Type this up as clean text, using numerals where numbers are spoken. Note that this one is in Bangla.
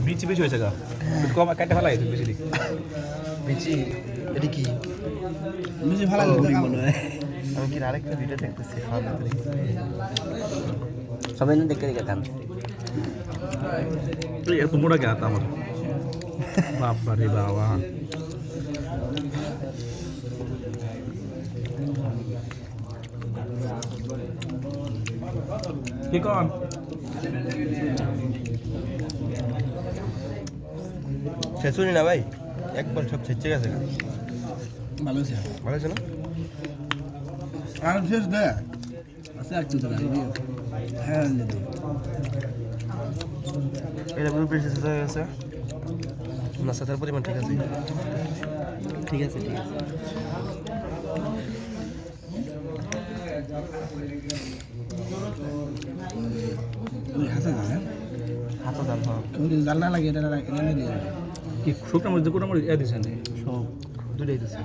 বিচি বেশি হয়েছে গা কম কাটতে ভালো লাগে বেশি বিচি এটা কি বেশি ভালো লাগে মনে হয় আমি কি আরেকটা ভিডিও দেখতেছি খাওয়া সবাই না দেখে দেখে খান এত মোটা গাত আমার বাবা রে বাবা কি কোন শেষুনি না ভাই একবার সব ছেঁচে গেছে ভালো আছে ভালো আছে না আর শেষ দে আছে একটু তো লাগবে হ্যাঁ এটা পুরোপুরি শেষ হয়ে গেছে না সাথের পরিমাণ ঠিক আছে ঠিক আছে ঠিক আছে হাসা না হাতা দাম হ্যাঁ জাল না লাগে এটা এনে দিয়ে কি শুকনো মরিচ কোটা মরিচ এ দিছেন সব দুটাই দিচ্ছে